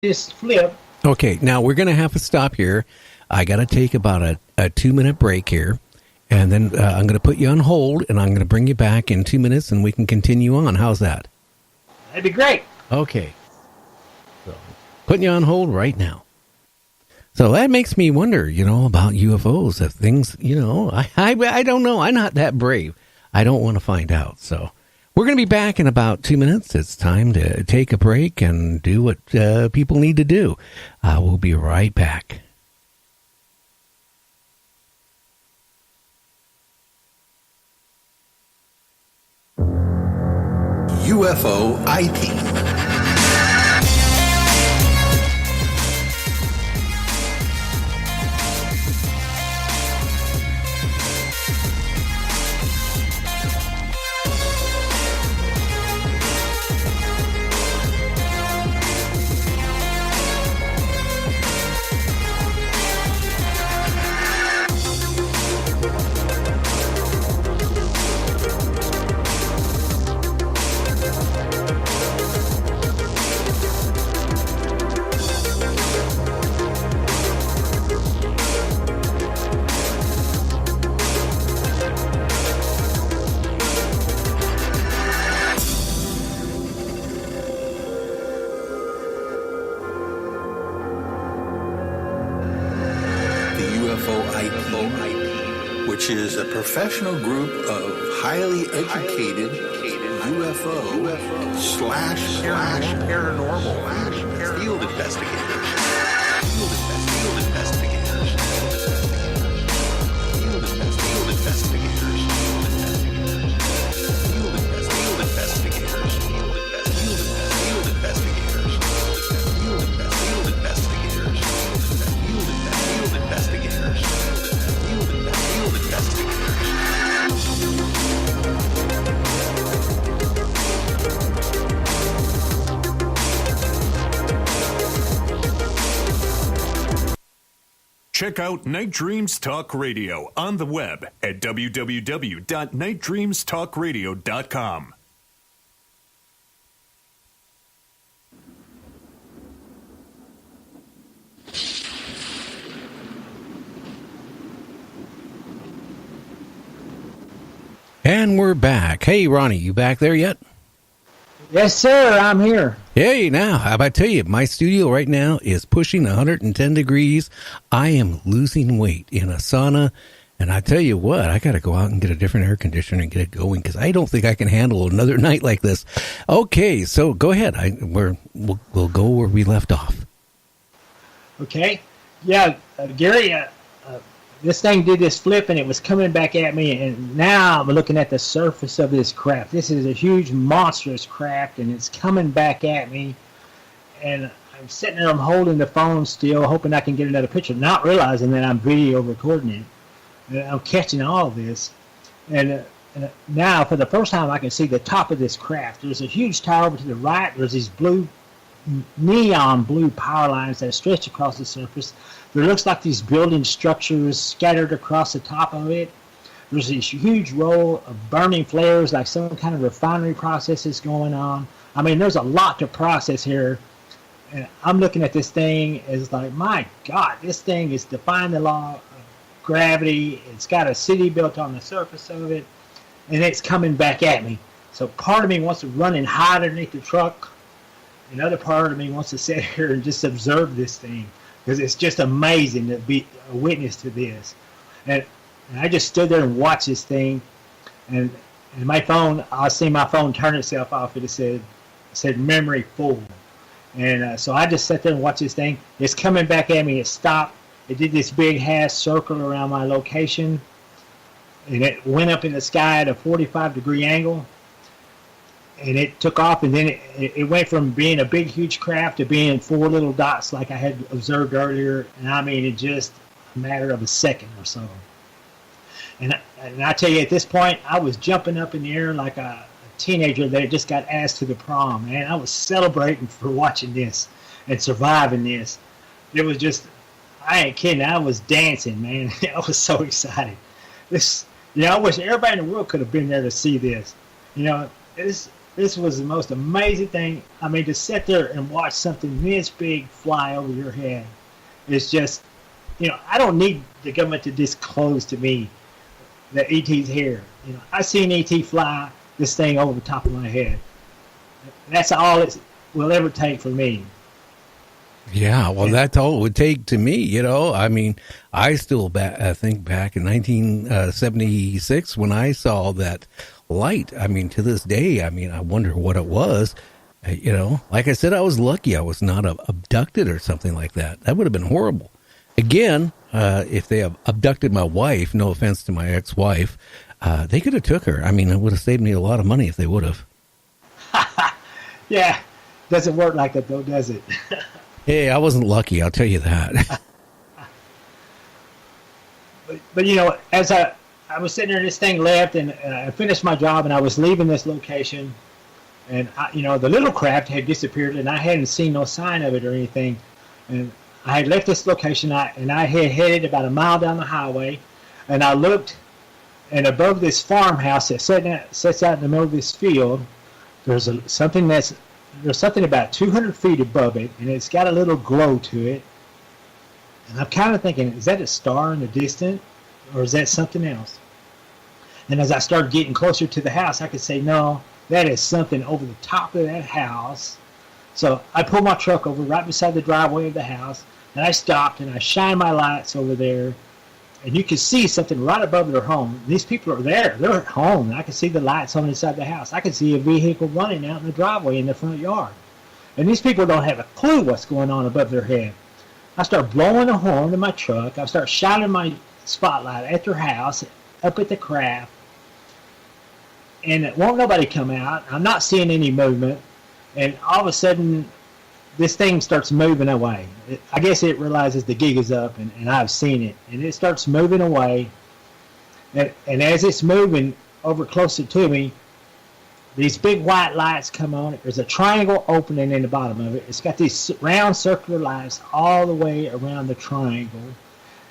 Just flip. Okay, now we're going to have to stop here. I got to take about a 2-minute break here, and then I'm going to put you on hold, and I'm going to bring you back in 2 minutes, and we can continue on. How's that? That'd be great. Okay. So, putting you on hold right now. So that makes me wonder, about UFOs. If things, I don't know. I'm not that brave. I don't want to find out. So we're going to be back in about 2 minutes. It's time to take a break and do what people need to do. We'll be right back. UFO IP. Which is a professional group of highly educated UFO slash paranormal field investigators. Check out Night Dreams Talk Radio on the web at www.nightdreamstalkradio.com. And we're back. Hey, Ronnie, you back there yet? Yes, sir. I'm here. Hey, now, how about I tell you, my studio right now is pushing 110 degrees. I am losing weight in a sauna. And I tell you what, I got to go out and get a different air conditioner and get it going because I don't think I can handle another night like this. Okay, so go ahead. We'll go where we left off. Okay. Yeah, Gary, this thing did this flip and it was coming back at me, and now I'm looking at the surface of this craft. This is a huge, monstrous craft, and it's coming back at me. And I'm sitting there, I'm holding the phone still, hoping I can get another picture, not realizing that I'm video recording it. And I'm catching all of this. And now, for the first time, I can see the top of this craft. There's a huge tower over to the right. There's these neon blue power lines that stretch across the surface. There looks like these building structures scattered across the top of it. There's this huge row of burning flares, like some kind of refinery processes going on. I mean, there's a lot to process here. And I'm looking at this thing as like, my God, this thing is defying the law of gravity. It's got a city built on the surface of it, and it's coming back at me. So part of me wants to run and hide underneath the truck. Another part of me wants to sit here and just observe this thing, because it's just amazing to be a witness to this. And I just stood there and watched this thing, and my phone, I see my phone turn itself off, and it said memory full. And so I just sat there and watched this thing. It's coming back at me. It stopped. It did this big half circle around my location, and it went up in the sky at a 45-degree angle. And it took off, and then it went from being a big, huge craft to being 4 little dots like I had observed earlier. And I mean, in just a matter of a second or so. And I tell you, at this point, I was jumping up in the air like a teenager that just got asked to the prom. Man, I was celebrating for watching this and surviving this. It was just, I ain't kidding, I was dancing, man. I was so excited. I wish everybody in the world could have been there to see this. This was the most amazing thing. I mean, to sit there and watch something this big fly over your head is just, I don't need the government to disclose to me that ET's here. I seen ET fly this thing over the top of my head. That's all it will ever take for me. Yeah, well, that's all it would take to me, I mean, I still think back in 1976 when I saw that light. I mean, to this day, I wonder what it was. Like I said, I was lucky I was not abducted or something like that. That would have been horrible. Again, if they have abducted my wife, no offense to my ex-wife, they could have took her. I mean, it would have saved me a lot of money if they would have. Yeah, doesn't work like that though, does it? Hey, I wasn't lucky, I'll tell you that. but as I was sitting there, this thing left, and I finished my job, and I was leaving this location, and the little craft had disappeared, and I hadn't seen no sign of it or anything, and I had left this location, and I had headed about a mile down the highway, and I looked, and above this farmhouse that sits out in the middle of this field, there's something about 200 feet above it, and it's got a little glow to it. And I'm kind of thinking, is that a star in the distance, or is that something else? And as I started getting closer to the house, I could say, no, that is something over the top of that house. So I pulled my truck over right beside the driveway of the house, and I stopped, and I shined my lights over there. And you could see something right above their home. These people are there. They're at home. I could see the lights on inside the house. I could see a vehicle running out in the driveway in the front yard. And these people don't have a clue what's going on above their head. I start blowing the horn in my truck. I start shining my spotlight at their house, up at the craft. And it won't nobody come out. I'm not seeing any movement. And all of a sudden, this thing starts moving away. I guess it realizes the gig is up, and I've seen it. And it starts moving away. And as it's moving over closer to me, these big white lights come on. There's a triangle opening in the bottom of it. It's got these round circular lights all the way around the triangle.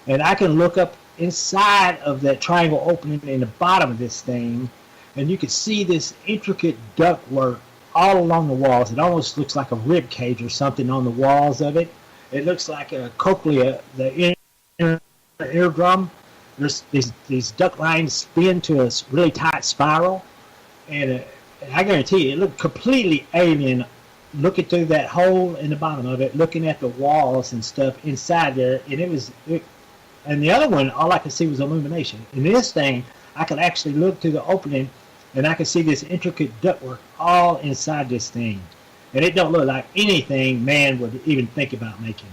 And I can look up inside of that triangle opening in the bottom of this thing, and you can see this intricate ductwork all along the walls. It almost looks like a rib cage or something on the walls of it. It looks like a cochlea, the eardrum. There's these duct lines spin to a really tight spiral, and I guarantee you, it looked completely alien looking through that hole in the bottom of it, looking at the walls and stuff inside there. And and the other one, all I could see was illumination. In this thing, I could actually look through the opening, and I could see this intricate ductwork all inside this thing. And it don't look like anything man would even think about making.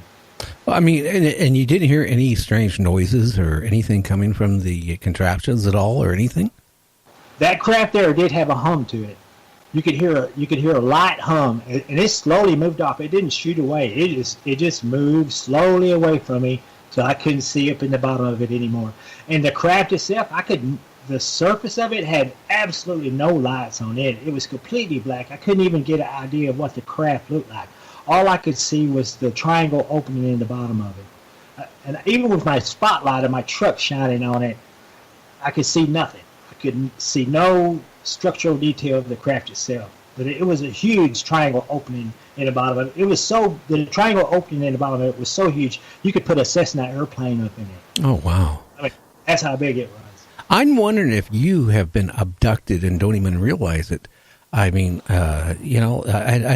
Well, I mean, and you didn't hear any strange noises or anything coming from the contraptions at all or anything? That craft there did have a hum to it. You could hear a light hum, and it slowly moved off. It didn't shoot away. It just moved slowly away from me, so I couldn't see up in the bottom of it anymore. And the craft itself, the surface of it had absolutely no lights on it. It was completely black. I couldn't even get an idea of what the craft looked like. All I could see was the triangle opening in the bottom of it. And even with my spotlight of my truck shining on it, I could see nothing. I couldn't see no structural detail of the craft itself. But it was a huge triangle opening in the bottom of it. The triangle opening in the bottom of it was so huge, you could put a Cessna airplane up in it. Oh, wow. I mean, that's how big it was. I'm wondering if you have been abducted and don't even realize it. I mean, I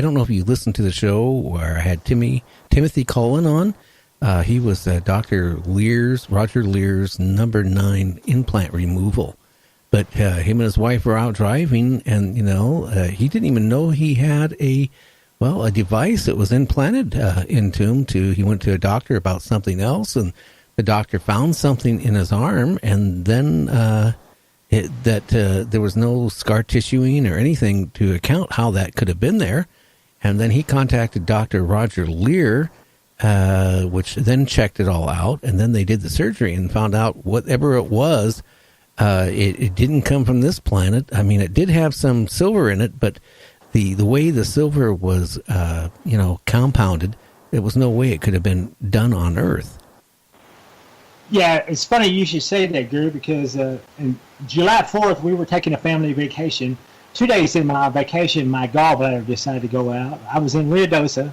don't know if you listened to the show where I had Timothy Cullen on. He was Dr. Roger Lear's number 9 implant removal. But him and his wife were out driving, and, he didn't even know he had a device that was implanted into him. He went to a doctor about something else, and the doctor found something in his arm, and then there was no scar tissuing or anything to account how that could have been there. And then he contacted Dr. Roger Lear, which then checked it all out, and then they did the surgery and found out whatever it was, it didn't come from this planet. I mean, it did have some silver in it, but the way the silver was, compounded, there was no way it could have been done on Earth. Yeah, it's funny you should say that, Gary, because on July 4th, we were taking a family vacation, 2 days in my vacation, my gallbladder decided to go out. I was in Ruidoso,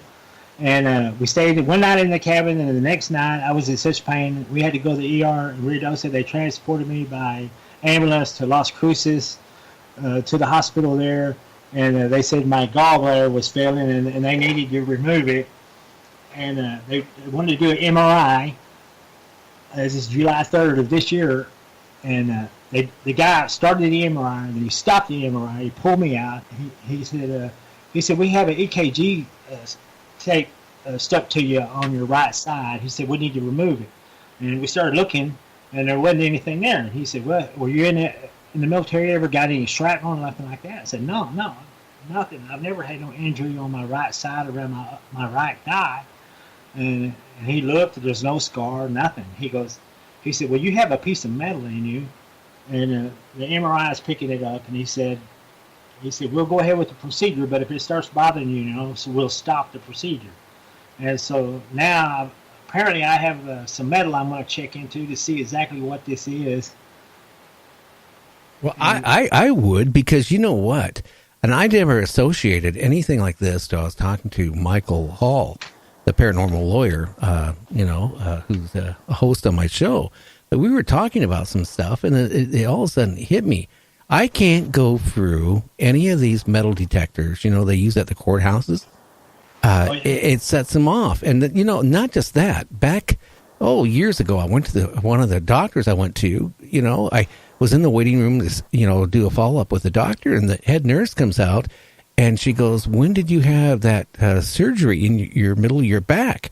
and we stayed one night in the cabin, and the next night I was in such pain. We had to go to the ER in Ruidoso. They transported me by ambulance to Las Cruces, to the hospital there, and they said my gallbladder was failing, and they needed to remove it. And they wanted to do an MRI. This is July 3rd of this year, and the guy started the MRI, and he stopped the MRI. He pulled me out. He said we have an EKG tape stuck to you on your right side. He said we need to remove it, and we started looking, and there wasn't anything there. And he said, "Well, were you in the military? Ever got any shrapnel or nothing like that?" I said, "No, nothing. I've never had no injury on my right side around my right thigh." And he looked. There's no scar, nothing. He said, "Well, you have a piece of metal in you," and the MRI is picking it up. And he said, "We'll go ahead with the procedure, but if it starts bothering you, so we'll stop the procedure." And so now, apparently, I have some metal I'm going to check into to see exactly what this is. Well, I would, because you know what? And I never associated anything like this till I was talking to Michael Hall, the paranormal lawyer, who's a host on my show. But we were talking about some stuff, and it all of a sudden hit me. I can't go through any of these metal detectors, they use at the courthouses. It sets them off. And, not just that. Back, years ago, I went to one of the doctors I went to, I was in the waiting room to, do a follow-up with the doctor, and the head nurse comes out, and she goes, "When did you have that surgery in your middle of your back?"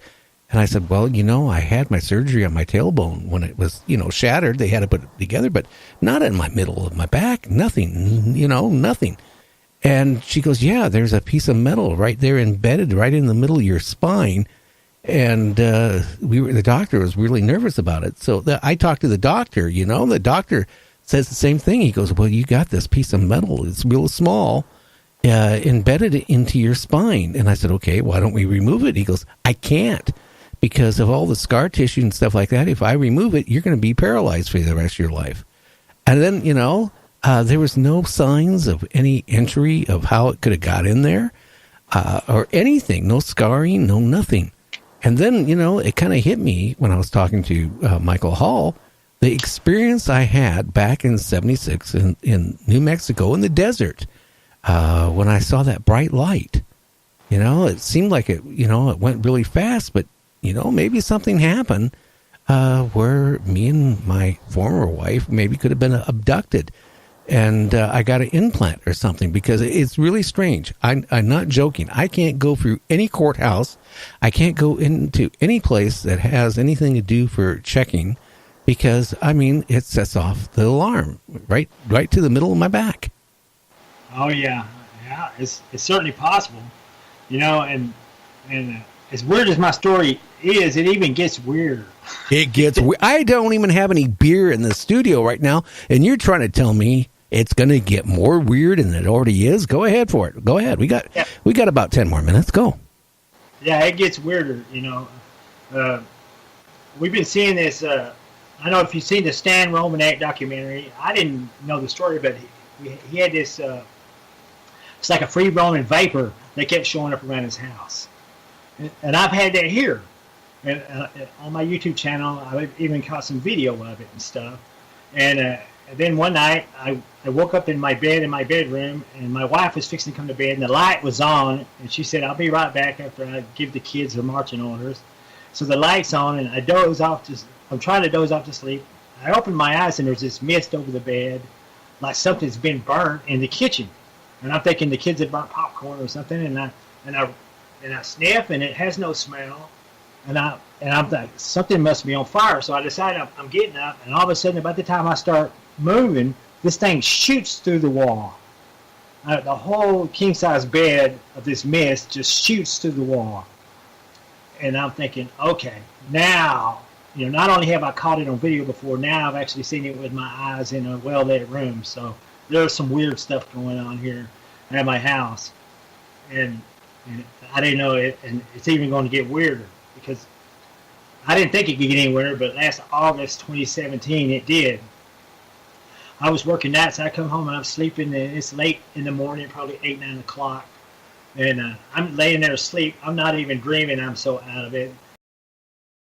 And I said, "Well, I had my surgery on my tailbone when it was, shattered. They had to put it together, but not in my middle of my back. Nothing, nothing." And she goes, "Yeah, there's a piece of metal right there embedded right in the middle of your spine." And the doctor was really nervous about it. So I talked to the doctor, the doctor says the same thing. He goes, "Well, you got this piece of metal. It's real small. Embedded into your spine." And I said, "Okay, why don't we remove it?" He goes, "I can't, because of all the scar tissue and stuff like that. If I remove it, you're going to be paralyzed for the rest of your life." And then, there was no signs of any injury of how it could have got in there, or anything, no scarring, no nothing. And then, it kind of hit me when I was talking to Michael Hall, the experience I had back in '76 in New Mexico in the desert. When I saw that bright light, it seemed like it went really fast, but, maybe something happened where me and my former wife maybe could have been abducted, and I got an implant or something, because it's really strange. I'm not joking. I can't go through any courthouse. I can't go into any place that has anything to do for checking, because, it sets off the alarm right to the middle of my back. Oh yeah, it's certainly possible, and as weird as my story is, it even gets weirder. It gets. I don't even have any beer in the studio right now, and you're trying to tell me it's going to get more weird than it already is. Go ahead for it. Go ahead. We got about 10 more minutes. Go. Yeah, it gets weirder. We've been seeing this. I don't know if you've seen the Stan Romanek documentary. I didn't know the story, but he had this. It's like a free roaming vapor that kept showing up around his house, and I've had that here, and on my YouTube channel, I even caught some video of it and stuff. And then one night, I woke up in my bed in my bedroom, and my wife was fixing to come to bed, and the light was on, and she said, "I'll be right back after I give the kids their marching orders." So the light's on, and I'm trying to doze off to sleep. I open my eyes, and there's this mist over the bed, like something's been burnt in the kitchen. And I'm thinking the kids had burnt popcorn or something, and I sniff, and it has no smell, and I'm like, something must be on fire. So I decide I'm getting up, and all of a sudden, about the time I start moving, this thing shoots through the wall. The whole king size bed of this mist just shoots through the wall, and I'm thinking, okay, now, not only have I caught it on video before, now I've actually seen it with my eyes in a well lit room. So there's some weird stuff going on here at my house, and I didn't know it, and it's even going to get weirder, because I didn't think it could get any weirder, but last August 2017 it did. I was working nights. I come home and I'm sleeping, and it's late in the morning, probably 8, 9 o'clock. And I'm laying there asleep. I'm not even dreaming. I'm so out of it.